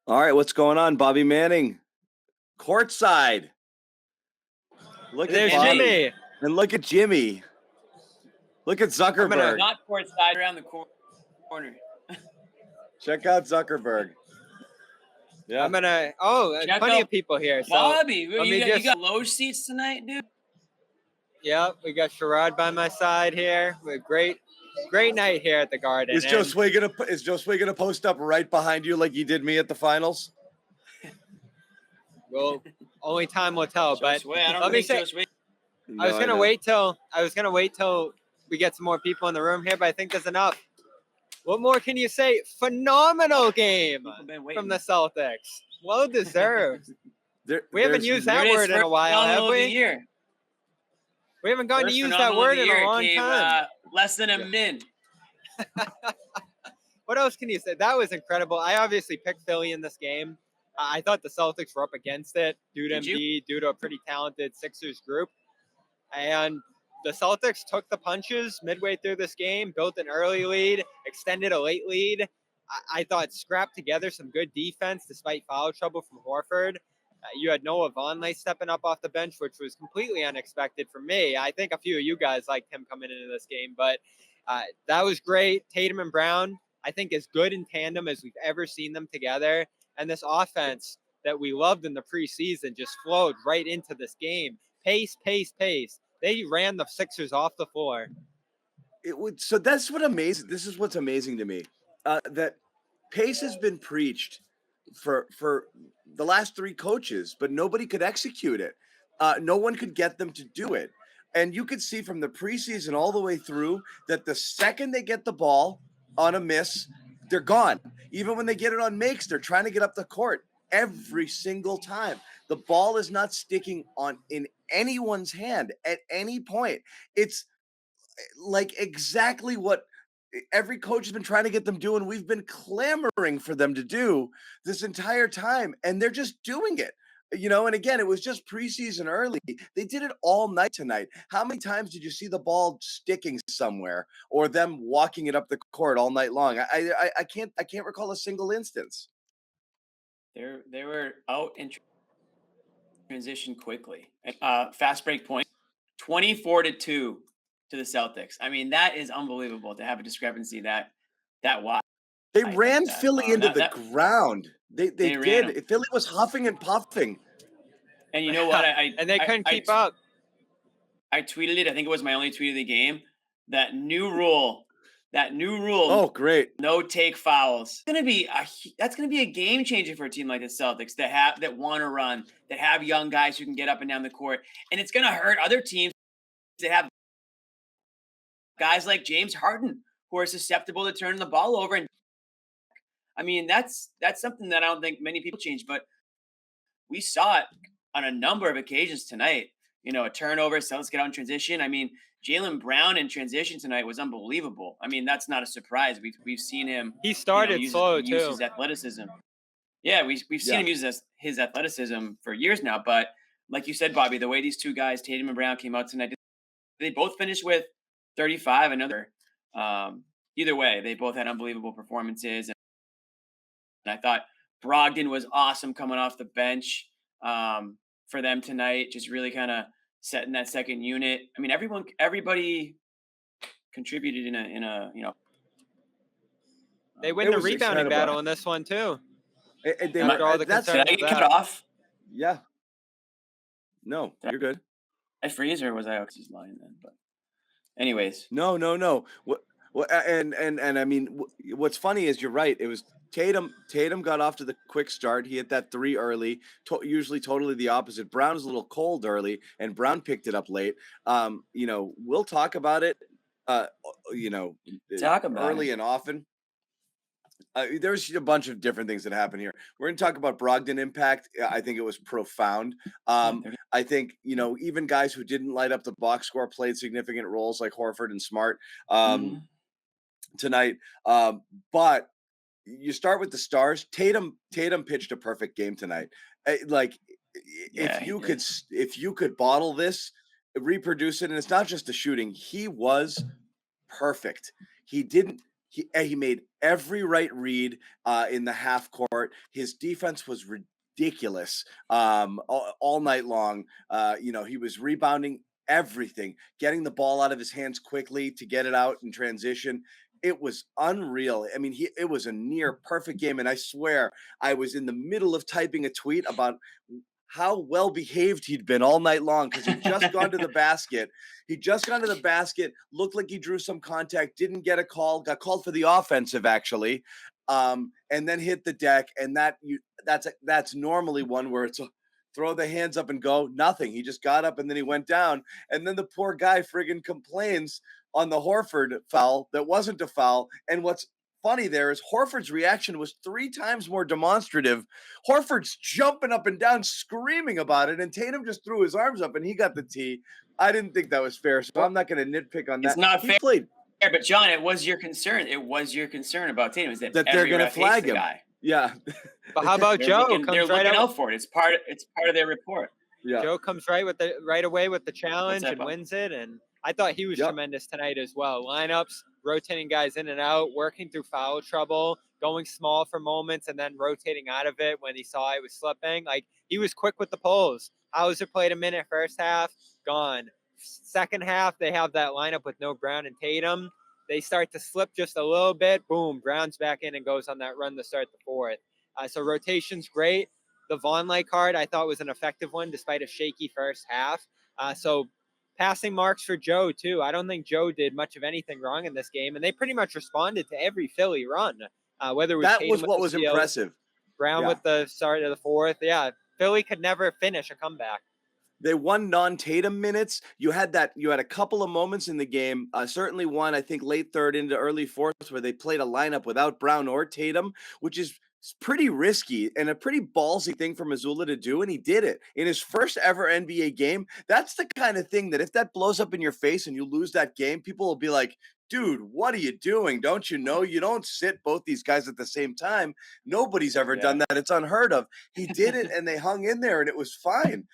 All right, what's going on, Bobby Manning? Courtside. Look There's at Bobby. Jimmy. And look at Jimmy. Look at Zuckerberg. Not courtside, around the corner. Check out Zuckerberg. Yeah. I'm gonna. Oh, Check plenty out of people here. So Bobby, you got loge seats tonight, dude. Yep, we got Sherrod by my side here. We great night here at the Garden. Is Joe Sway gonna post up right behind you like he did me at the finals? Well, only time will tell. But let me say, I was gonna wait till we get some more people in the room here, but I think there's enough. What more can you say? Phenomenal game from the Celtics. Well deserved. We haven't used that word in a while, have we? We haven't gotten to use that word in a long time. Less than a min. What else can you say? That was incredible. I obviously picked Philly in this game. I thought the Celtics were up against it due to Embiid, due to a pretty talented Sixers group. And the Celtics took the punches midway through this game, built an early lead, extended a late lead. I thought scrapped together some good defense despite foul trouble from Horford. You had Noah Vonleh stepping up off the bench, which was completely unexpected for me. I think a few of you guys liked him coming into this game, but that was great. Tatum and Brown, I think, as good in tandem as we've ever seen them together. And this offense that we loved in the preseason just flowed right into this game. Pace, pace, pace. They ran the Sixers off the floor. So that's what amazing. This is what's amazing to me. That pace has been preached for the last three coaches, but nobody could execute it. No one could get them to do it. And you could see from the preseason all the way through that the second they get the ball on a miss, they're gone. Even when they get it on makes, they're trying to get up the court every single time. The ball is not sticking in anyone's hand at any point. It's like exactly what every coach has been trying to get them doing. We've been clamoring for them to do this entire time, and they're just doing it. And again, it was just preseason early. They did it all night tonight. How many times did you see the ball sticking somewhere or them walking it up the court all night long? I can't recall a single instance. They were out in transition quickly. Fast break point, 24-2 to the Celtics. I mean, that is unbelievable to have a discrepancy that wide. They ran Philly into the ground. They did. Philly was huffing and puffing. And you know what? And they couldn't keep up. I tweeted it. I think it was my only tweet of the game. That new rule. Oh, great! No take fouls. That's gonna be a game changer for a team like the Celtics that want to run, that have young guys who can get up and down the court, and it's gonna hurt other teams that have guys like James Harden who are susceptible to turning the ball over. And I mean, that's something that I don't think many people change, but we saw it on a number of occasions tonight. A turnover, Celtics get out in transition. I mean, Jaylen Brown in transition tonight was unbelievable. I mean, that's not a surprise. We've seen him. He started slow use his athleticism. Yeah, we've seen him use his athleticism for years now. But like you said, Bobby, the way these two guys, Tatum and Brown, came out tonight, they both finished with 35. Another. Either way, they both had unbelievable performances, and I thought Brogdon was awesome coming off the bench for them tonight. Just really kind of setting that second unit. I mean, everybody contributed in a. They win the rebounding battle in this one too. Did I get cut off? Yeah. No, you're good. I freeze, or was I Oxy's line then? But anyways, no. And I mean, what's funny is you're right. It was Tatum got off to the quick start. He hit that three early, usually totally the opposite. Brown was a little cold early, and Brown picked it up late. We'll talk about it, early and often. There's a bunch of different things that happen here. We're going to talk about Brogdon impact. I think it was profound. I think, even guys who didn't light up the box score played significant roles like Horford and Smart tonight. But you start with the stars. Tatum pitched a perfect game tonight. If you could bottle this, reproduce it, and it's not just the shooting. He was perfect. He He made every right read in the half court. His defense was ridiculous all night long. He was rebounding everything, getting the ball out of his hands quickly to get it out in transition. It was unreal. I mean, it was a near perfect game. And I swear I was in the middle of typing a tweet about how well behaved he'd been all night long because he'd just gone to the basket. He'd just gone to the basket, looked like he drew some contact, didn't get a call, got called for the offensive actually, and then hit the deck. And that's normally one where it's throw the hands up and go. Nothing. He just got up and then he went down. And then the poor guy friggin' complains on the Horford foul that wasn't a foul. And what's funny there is Horford's reaction was 3 times more demonstrative. Horford's jumping up and down, screaming about it, and Tatum just threw his arms up and he got the tee. I didn't think that was fair, so I'm not going to nitpick on that. It's not fair. Played. But John, it was your concern. It was your concern about Tatum is that they're going to flag him. Guy. Yeah. But how about Joe? They're looking out for it. It's part of their report. Yeah. Joe comes right away with the challenge and wins it, and I thought he was tremendous tonight as well. Lineups, rotating guys in and out, working through foul trouble, going small for moments, and then rotating out of it when he saw it was slipping. Like, he was quick with the pulls. Hauser played a minute first half, gone. Second half, they have that lineup with no Brown and Tatum. They start to slip just a little bit. Boom, Brown's back in and goes on that run to start the fourth. So rotation's great. The Vonleh card I thought was an effective one despite a shaky first half. So passing marks for Joe, too. I don't think Joe did much of anything wrong in this game, and they pretty much responded to every Philly run. Whether it was that Tatum was what was steals, impressive. Brown with the start of the fourth. Yeah, Philly could never finish a comeback. They won non-Tatum minutes. You had a couple of moments in the game, certainly one, I think, late third into early fourth, where they played a lineup without Brown or Tatum, which is pretty risky and a pretty ballsy thing for Mazzulla to do, and he did it in his first ever NBA game. That's the kind of thing that if that blows up in your face and you lose that game, people will be like, dude, what are you doing? Don't you know you don't sit both these guys at the same time? Nobody's ever done that. It's unheard of. He did it, and they hung in there, and it was fine.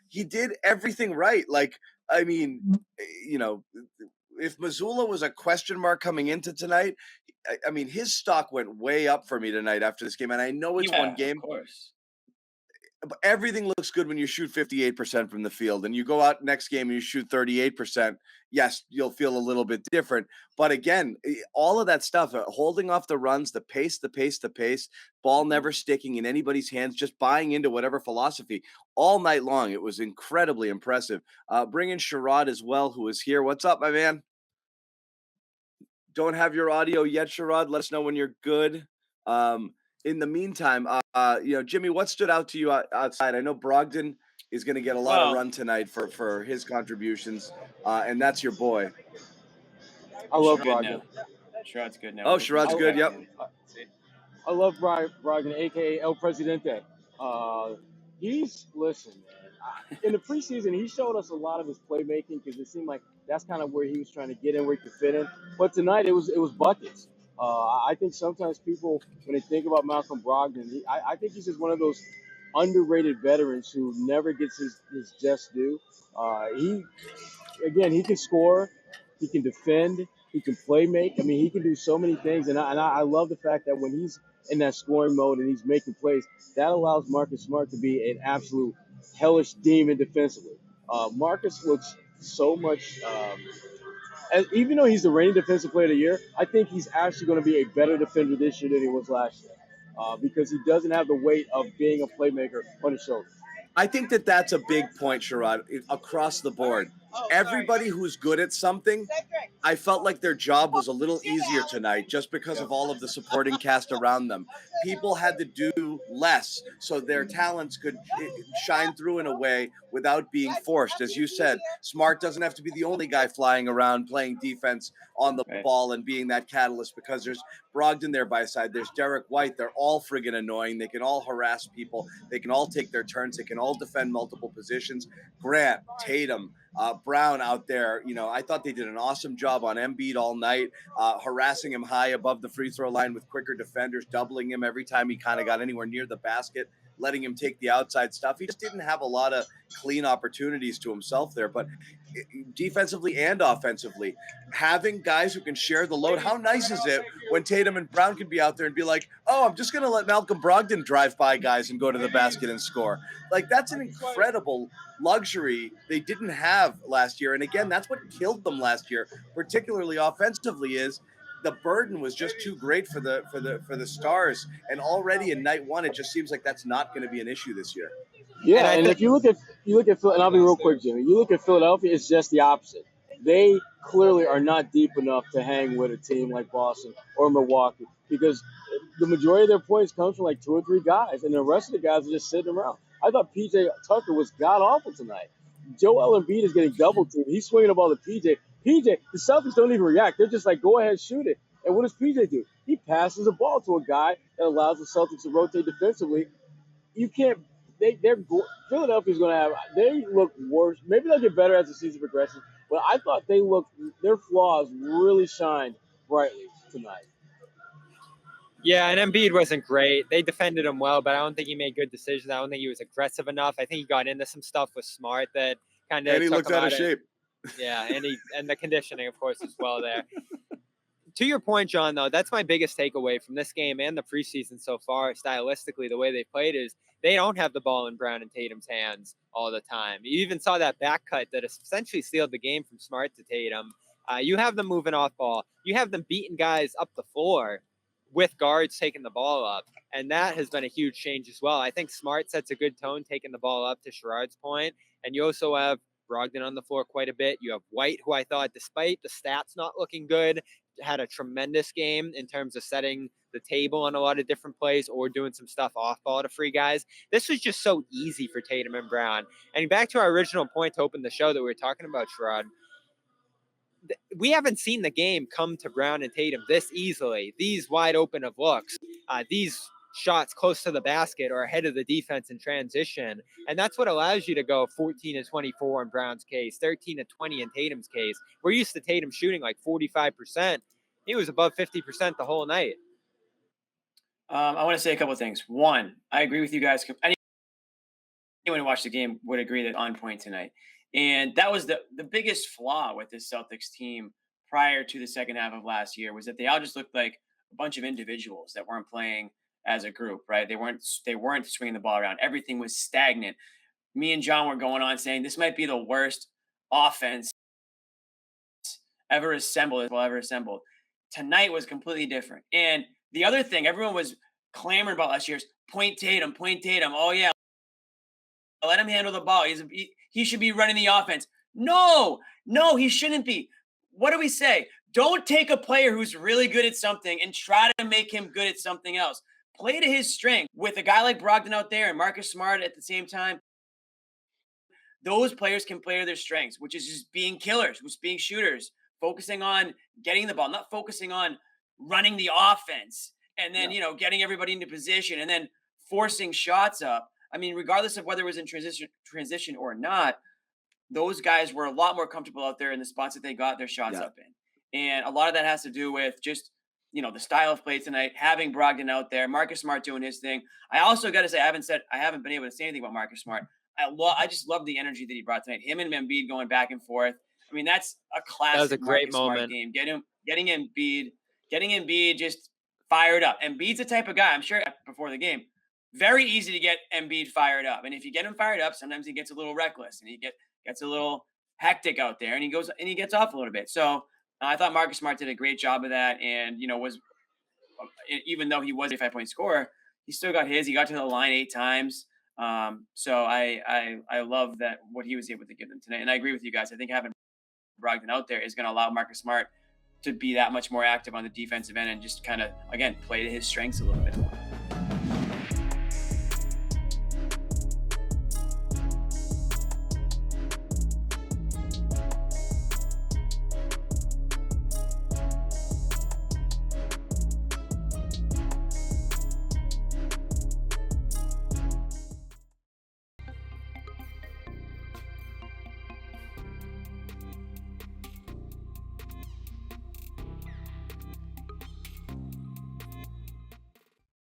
He did everything right. Like, I mean, if Mazzulla was a question mark coming into tonight, I mean, his stock went way up for me tonight after this game. And I know it's one game. Of course. But everything looks good when you shoot 58% from the field, and you go out next game and you shoot 38%. Yes, you'll feel a little bit different. But again, all of that stuff, holding off the runs, the pace, ball never sticking in anybody's hands, just buying into whatever philosophy all night long. It was incredibly impressive. Bring in Sherrod as well, who is here. What's up, my man? Don't have your audio yet, Sherrod. Let us know when you're good. In the meantime, Jimmy, what stood out to you outside? I know Brogdon is going to get a lot of run tonight for his contributions, and that's your boy. I love Brogdon. Sherrod's good now. Oh, Sherrod's good. Yep. I love Brogdon, aka El Presidente. Listen, man. In the preseason, he showed us a lot of his playmaking because it seemed like that's kind of where he was trying to get in, where he could fit in. But tonight, it was buckets. I think sometimes people, when they think about Malcolm Brogdon, I think he's just one of those underrated veterans who never gets his just due. He can score, he can defend, he can play make. I mean, he can do so many things, and I love the fact that when he's in that scoring mode and he's making plays, that allows Marcus Smart to be an absolute hellish demon defensively. Marcus looks so much. Even though he's the reigning defensive player of the year, I think he's actually going to be a better defender this year than he was last year because he doesn't have the weight of being a playmaker on his shoulders. I think that's a big point, Sherrod, across the board. Everybody who's good at something, I felt like their job was a little easier tonight just because of all of the supporting cast around them. People had to do less so their talents could shine through in a way without being forced. As you said, Smart doesn't have to be the only guy flying around playing defense on the ball and being that catalyst because there's Brogdon there by his side. There's Derek White. They're all friggin' annoying. They can all harass people. They can all take their turns. They can all defend multiple positions. Grant, Tatum, Brown out there, I thought they did an awesome job on Embiid all night, harassing him high above the free throw line with quicker defenders, doubling him every time he kind of got anywhere near the basket. letting him take the outside stuff. He just didn't have a lot of clean opportunities to himself there. But defensively and offensively, having guys who can share the load. How nice is it when Tatum and Brown can be out there and be like, oh, I'm just going to let Malcolm Brogdon drive by guys and go to the basket and score. Like, that's an incredible luxury they didn't have last year. And again, that's what killed them last year, particularly offensively, is the burden was just too great for the Stars. And already in night one, it just seems like that's not going to be an issue this year. Yeah, and if you look at Phil, and I'll be real quick, Jimmy. You look at Philadelphia, it's just the opposite. They clearly are not deep enough to hang with a team like Boston or Milwaukee because the majority of their points comes from like 2 or 3 guys, and the rest of the guys are just sitting around. I thought PJ Tucker was god awful tonight. Joel Embiid is getting double teamed. He's swinging the ball to PJ. The Celtics don't even react. They're just like, go ahead, shoot it. And what does PJ do? He passes the ball to a guy that allows the Celtics to rotate defensively. You can't. Philadelphia's going to have. They look worse. Maybe they'll get better as the season progresses. But I thought their flaws really shined brightly tonight. Yeah, and Embiid wasn't great. They defended him well, but I don't think he made good decisions. I don't think he was aggressive enough. I think he got into some stuff with Smart that kind of. And he looked out of shape. Yeah, and the conditioning, of course, as well there. To your point, John, though, that's my biggest takeaway from this game and the preseason so far, stylistically, the way they played is they don't have the ball in Brown and Tatum's hands all the time. You even saw that back cut that essentially sealed the game from Smart to Tatum. You have them moving off ball. You have them beating guys up the floor with guards taking the ball up, and that has been a huge change as well. I think Smart sets a good tone taking the ball up, to Sherrod's point, and you also have Brogdon on the floor quite a bit. You have White, who I thought, despite the stats not looking good, had a tremendous game in terms of setting the table on a lot of different plays or doing some stuff off ball to free guys. This was just so easy for Tatum and Brown. And back to our original point to open the show that we were talking about, Sherrod, we haven't seen the game come to Brown and Tatum this easily. These wide open of looks, these shots close to the basket or ahead of the defense in transition. And that's what allows you to go 14-24 in Brown's case, 13-20 in Tatum's case. We're used to Tatum shooting like 45%. He was above 50% the whole night. I want to say a couple of things. One, I agree with you guys. Anyone who watched the game would agree that on point tonight. And that was the biggest flaw with this Celtics team prior to the second half of last year, was that they all just looked like a bunch of individuals that weren't playing as a group, right? They weren't swinging the ball around. Everything was stagnant. Me and John were going on saying this might be the worst offense ever assembled. Tonight was completely different. And the other thing everyone was clamoring about last year is point Tatum. Oh yeah, let him handle the ball. He should be running the offense. No, he shouldn't be. What do we say? Don't take a player who's really good at something and try to make him good at something else. Play to his strength. With a guy like Brogdon out there and Marcus Smart at the same time, those players can play to their strengths, which is just being killers, just being shooters, focusing on getting the ball, not focusing on running the offense and then, getting everybody into position and then forcing shots up. I mean, regardless of whether it was in transition or not, those guys were a lot more comfortable out there in the spots that they got their shots up in. And a lot of that has to do with just, the style of play tonight, having Brogdon out there, Marcus Smart doing his thing. I also got to say, I haven't been able to say anything about Marcus Smart. I just love the energy that he brought tonight. Him and Embiid going back and forth. I mean, that's a classic. That was a great Marcus Smart game. Getting Embiid just fired up. Embiid's the type of guy, I'm sure before the game, very easy to get Embiid fired up. And if you get him fired up, sometimes he gets a little reckless and he gets a little hectic out there and he gets off a little bit. So I thought Marcus Smart did a great job of that. And, even though he was a 5-point scorer, he still got his. He got to the line 8 times. So I love that what he was able to give them tonight. And I agree with you guys. I think having Brogdon out there is going to allow Marcus Smart to be that much more active on the defensive end and just kind of, again, play to his strengths a little bit more.